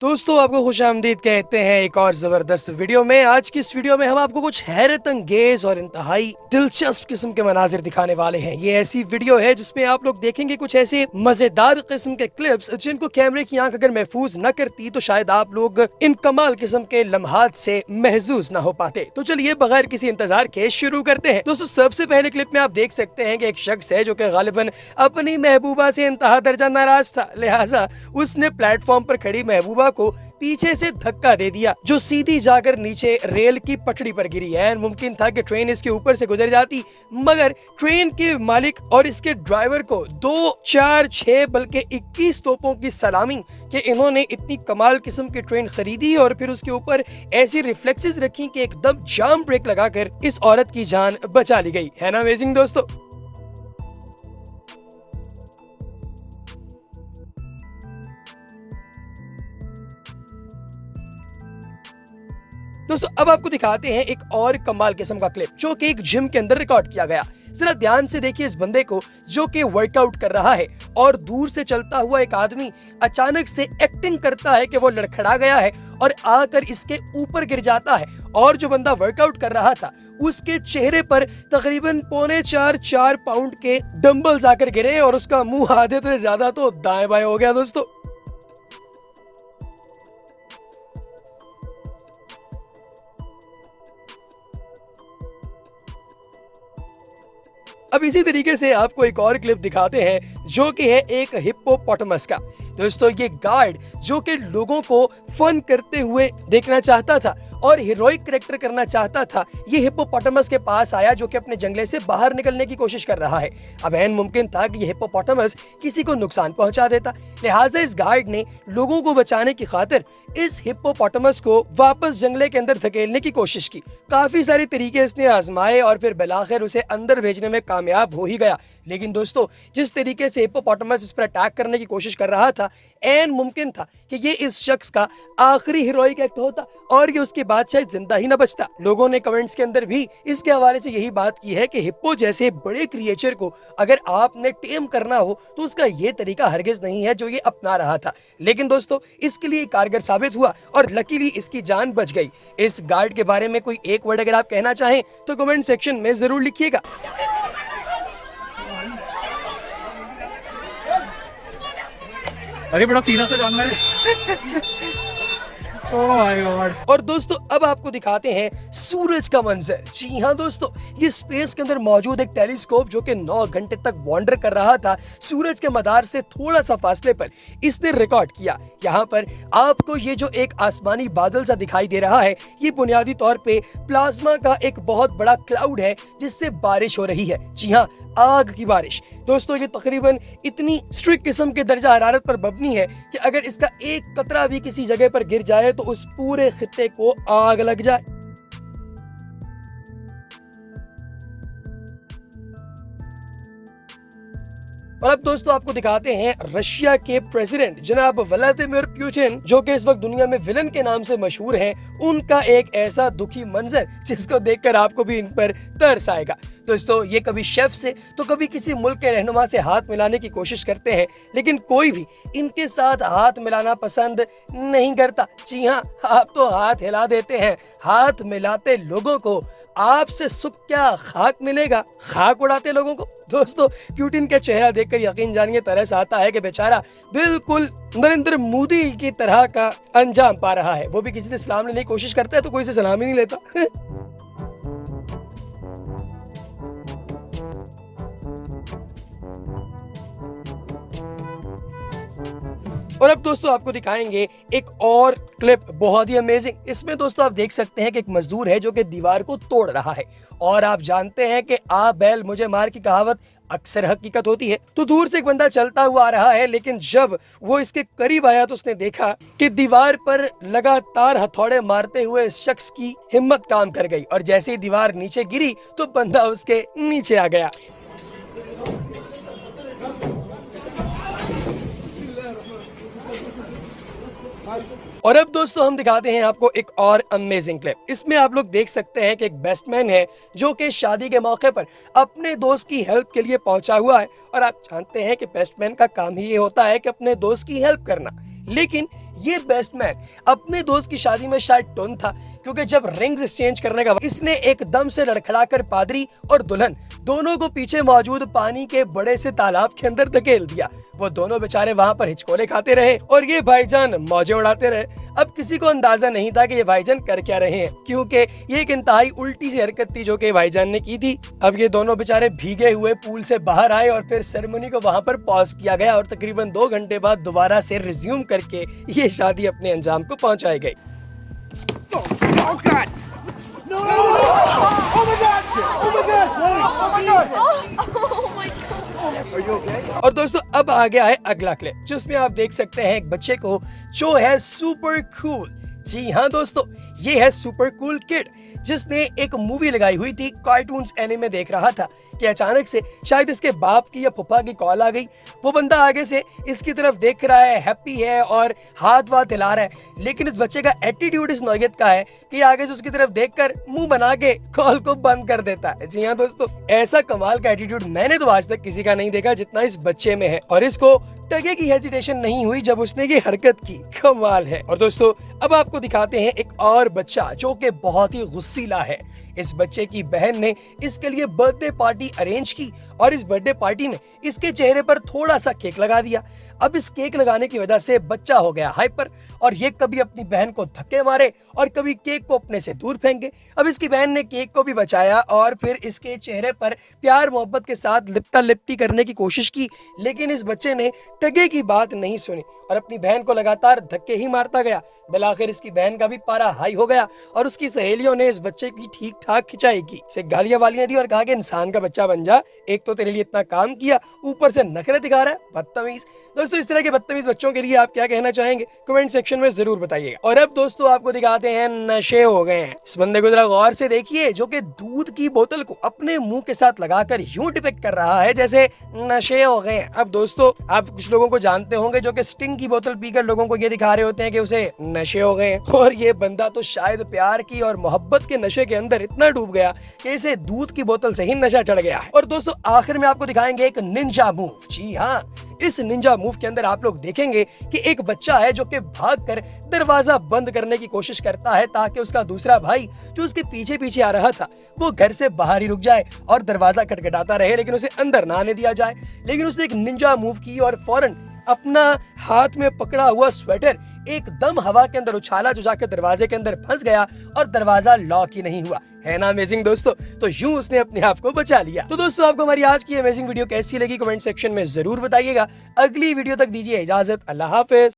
दोस्तों आपको खुशामदीद कहते हैं एक और जबरदस्त वीडियो में। आज की इस वीडियो में हम आपको कुछ हैरत अंगेज और इंतहाई दिलचस्प किस्म के मनाजिर दिखाने वाले हैं। ये ऐसी वीडियो है जिसमें आप लोग देखेंगे कुछ ऐसे मजेदार किस्म के क्लिप्स जिनको कैमरे की आंख अगर महफूज न करती तो शायद आप लोग इन कमाल किस्म के लम्हात से महजूज न हो पाते। तो चलिए बगैर किसी इंतजार के शुरू करते हैं। दोस्तों सबसे पहले क्लिप में आप देख सकते हैं कि एक शख्स है जो कि गालिबन अपनी महबूबा से इंतहा दर्जा नाराज था, लिहाजा उसने प्लेटफॉर्म पर खड़ी महबूबा को पीछे से धक्का दे दिया जो सीधी जाकर नीचे रेल की पटरी पर गिरी है। मुमकिन था कि ट्रेन इसके ऊपर से गुजर जाती, मगर ट्रेन के मालिक और इसके ड्राइवर को 2, 4, 6 बल्कि 21 तोपों की सलामी कि इन्होंने इतनी कमाल किस्म की ट्रेन खरीदी और फिर उसके ऊपर ऐसी रिफ्लेक्सेस रखी कि एकदम जाम ब्रेक लगाकर इस औरत की जान बचा ली गई। है ना अमेजिंग दोस्तों। दोस्तों अब आपको दिखाते हैं एक और कमाल किस्म का क्लिप जो कि एक जिम के अंदर रिकॉर्ड किया गया। जरा ध्यान से देखिए इस बंदे को जो कि वर्कआउट कर रहा है और दूर से चलता हुआ एक आदमी अचानक से एक्टिंग करता है कि वो लड़खड़ा गया है और आकर इसके ऊपर गिर जाता है और जो बंदा वर्कआउट कर रहा था उसके चेहरे पर तकरीबन 4.25 पाउंड के डंबल्स आकर गिरे और उसका मुंह आधे से ज्यादा तो दाएं बाएं हो गया दोस्तों। अब इसी तरीके से आपको एक और क्लिप दिखाते हैं जो कि है एक हिप्पोपोटामस का। दोस्तों ये गार्ड जो कि लोगों को फन करते हुए देखना चाहता था और हीरोइक कैरेक्टर करना चाहता था, ये हिप्पोपोटामस के पास आया जो कि अपने जंगले से बाहर निकलने की कोशिश कर रहा है। अब ऐन मुमकिन था कि ये हिप्पोपोटामस किसी को नुकसान पहुंचा देता, लिहाजा इस गार्ड ने लोगों को बचाने की खातिर इस हिप्पोपोटामस को वापस जंगले के अंदर धकेलने की कोशिश की। काफी सारे तरीके इसने आजमाए और फिर बिलाखिर उसे अंदर भेजने में कामयाब हो ही गया। लेकिन दोस्तों जिस तरीके से हिप्पोपोटामस इस पर अटैक करने की कोशिश कर रहा था, ऐन मुमकिन था कि ये इस शख्स का आखिरी हीरोइक एक्ट होता और ये उसके बाद शायद जिंदा ही न बचता। लोगों ने कमेंट्स के अंदर भी इसके हवाले से यही बात की है कि हिप्पो जैसे बड़े क्रिएचर को अगर आपने टेम करना हो तो उसका ये तरीका हरगिज नहीं है जो ये अपना रहा था। लेकिन दोस्तों इसके लिए कारगर साबित हुआ और लकीली इसकी जान बच गई। इस गार्ड के बारे में कोई एक वर्ड अगर आप कहना चाहें तो कमेंट सेक्शन में जरूर लिखिएगा। अरे बड़ा सीधा से जानना है। Oh my God. और दोस्तों अब आपको दिखाते हैं सूरज का मंजर। जी हाँ दोस्तों, ये स्पेस के अंदर मौजूद एक टेलीस्कोप जो कि 9 घंटे तक वॉन्डर कर रहा था सूरज के मदार से थोड़ा सा फासले पर, इसने रिकॉर्ड किया। यहाँ पर आपको ये जो एक आसमानी बादल सा दिखाई दे रहा है, ये बुनियादी तौर पे प्लाज्मा का एक बहुत बड़ा क्लाउड है जिससे बारिश हो रही है। जी हाँ, आग की बारिश। दोस्तों ये तकरीबन इतनी स्ट्रिक्ट किस्म के दर्जा हरारत पर मबनी है कि अगर इसका एक कतरा भी किसी जगह पर गिर जाए तो उस पूरे खित्ते को आग लग जाए। और अब दोस्तों आपको दिखाते हैं रशिया के प्रेसिडेंट जनाब व्लादिमीर पुतिन जो कि इस वक्त दुनिया में विलन के नाम से मशहूर हैं, उनका एक ऐसा दुखी मंजर जिसको देखकर आपको भी इन पर तरस आएगा। दोस्तों ये कभी शेफ से तो कभी किसी मुल्क के रहनुमा से हाथ मिलाने की कोशिश करते हैं, लेकिन कोई भी इनके साथ हाथ मिलाना पसंद नहीं करता। जी हाँ, आप तो हाथ हिला देते हैं। हाथ मिलाते लोगों को आपसे सुख क्या खाक मिलेगा, खाक उड़ाते लोगों को। दोस्तों पुतिन का चेहरा देखकर यकीन जानिए तरस आता है कि बेचारा बिल्कुल नरेंद्र मोदी की तरह का अंजाम पा रहा है। वो भी किसी से सलाम लेने की कोशिश करता है तो कोई से सलाम ही नहीं लेता। और अब दोस्तों आपको दिखाएंगे एक और क्लिप बहुत ही अमेजिंग। इसमें दोस्तों आप देख सकते हैं कि एक मजदूर है जो कि दीवार को तोड़ रहा है और आप जानते हैं कि आ बैल मुझे मार की कहावत अक्सर हकीकत होती है। तो दूर से एक बंदा चलता हुआ आ रहा है, लेकिन जब वो इसके करीब आया तो उसने देखा कि दीवार पर लगातार हथौड़े मारते हुए इस शख्स की हिम्मत काम कर गई और जैसे ही दीवार नीचे गिरी तो बंदा उसके नीचे आ गया। और अब दोस्तों हम दिखाते हैं आपको एक और अमेजिंग क्लिप। इसमें आप लोग देख सकते हैं कि एक बेस्टमैन है जो कि शादी के मौके पर अपने दोस्त की हेल्प के लिए पहुंचा हुआ है और आप जानते हैं कि बेस्टमैन का काम ही ये होता है कि अपने दोस्त की हेल्प करना। लेकिन ये बेस्टमैन अपने दोस्त की शादी में शायद टोन था, क्योंकि जब रिंग्स एक्सचेंज करने का इसने एकदम से लड़खड़ाकर पादरी और दुल्हन दोनों को पीछे मौजूद पानी के बड़े से तालाब के अंदर धकेल दिया। वो दोनों बेचारे वहां पर हिचकोले खाते रहे और ये भाईजान मौजें उड़ाते रहे। अब किसी को अंदाजा नहीं था कि ये भाईजान कर क्या रहे हैं, क्योंकि ये एक इंतहाई उल्टी सी हरकत थी जो कि भाईजान ने की थी। अब ये दोनों बेचारे भीगे हुए पूल से बाहर आए और फिर सेरेमनी को वहां पर पॉज किया गया और तकरीबन 2 घंटे बाद दोबारा से रिज्यूम करके ये शादी अपने अंजाम को पहुंचाई गई। Oh God! No! Oh my God! Oh my God! Oh my God! Oh my God! Are you okay? और दोस्तों अब आ गया है अगला क्लिप, जिसमें आप देख सकते हैं एक बच्चे को जो है सुपर कूल। जी हाँ दोस्तों, ये है सुपर कूल किड, जिसने एक मूवी लगाई हुई थी, कार्टून्स एनीमे देख रहा था कि अचानक से शायद इसके बाप की या फूफा की कॉल आ गई। वो बंदा आगे से इसकी तरफ देख रहा है, हैप्पी है और हाथ वाथ हिला रहा है, लेकिन इस बच्चे का एटीट्यूड इस नौयत का है कि आगे से उसकी तरफ देखकर मुंह बना के कॉल को बंद कर देता है। जी हाँ दोस्तों, ऐसा कमाल का एटीट्यूड मैंने तो आज तक किसी का नहीं देखा जितना इस बच्चे में है, और इसको टगे की हेजिटेशन नहीं हुई जब उसने ये हरकत की। कमाल है। और दोस्तों अब आपको दिखाते हैं एक और बच्चा जो कि बहुत ही गुस्सीला है। इस बच्चे की बहन ने इसके लिए बर्थडे पार्टी अरेंज की और इस बर्थडे पार्टी में इसके चेहरे पर थोड़ा सा केक लगा दिया। अब इस केक लगाने की वजह से बच्चा हो गया हाइपर और ये कभी अपनी बहन को धक्के मारे और कभी केक को अपने से दूर फेंके। अब इसकी बहन ने केक को भी बचाया और फिर इसके चेहरे पर प्यार मोहब्बत के साथ लिपटा लिपटी करने की कोशिश की, लेकिन इस बच्चे ने टगे की बात नहीं सुनी और अपनी बहन को लगातार धक्के ही मारता गया। बिलाखिर इसकी बहन का भी पारा हाई हो गया और उसकी सहेलियों ने इस बच्चे की ठीक ठाक खिंचाई की, इसे गालियां वालियां दी और कहा कि इंसान का बच्चा बन जा, एक तो तेरे लिए इतना काम किया, ऊपर से नखरे दिखा रहा है, बदतमीज। दोस्तों इस तरह के बदतमीज बच्चों के लिए आप क्या कहना चाहेंगे, कमेंट सेक्शन में जरूर बताइएगा। और अब दोस्तों आपको दिखाते हैं नशे हो गए हैं। इस बंदे को जरा गौर से देखिए, जो कि दूध की बोतल को अपने मुंह के साथ लगाकर यूं डिपिक्ट कर रहा है जैसे नशे हो गए हैं। अब दोस्तों आप कुछ लोगों को जानते होंगे जो कि स्टिंग की बोतल पीकर लोगों को ये दिखा रहे होते हैं कि उसे नशे हो गए हैं, और ये बंदा तो शायद प्यार की और मोहब्बत के नशे के अंदर इतना डूब गया कि इसे दूध की बोतल से ही नशा चढ़ गया है। और दोस्तों आखिर में आपको दिखाएंगे एक निंजा मूव। जी हाँ, इस निंजा मूव के अंदर आप लोग देखेंगे कि एक बच्चा है जो कि भागकर दरवाजा बंद करने की कोशिश करता है ताकि उसका दूसरा भाई जो उसके पीछे पीछे आ रहा था वो घर से बाहर ही रुक जाए और दरवाजा खटखटाता रहे, लेकिन उसे अंदर ना आने दिया जाए। लेकिन उसने एक निंजा मूव की और फौरन अपना हाथ में पकड़ा हुआ स्वेटर एकदम हवा के अंदर उछाला जो जाकर दरवाजे के अंदर फंस गया और दरवाजा लॉक ही नहीं हुआ। है ना अमेजिंग दोस्तों? तो यूं उसने अपने आप को बचा लिया। तो दोस्तों आपको हमारी आज की अमेजिंग वीडियो कैसी लगी कमेंट सेक्शन में जरूर बताइएगा। अगली वीडियो तक दीजिए इजाजत। अल्लाह हाफिज।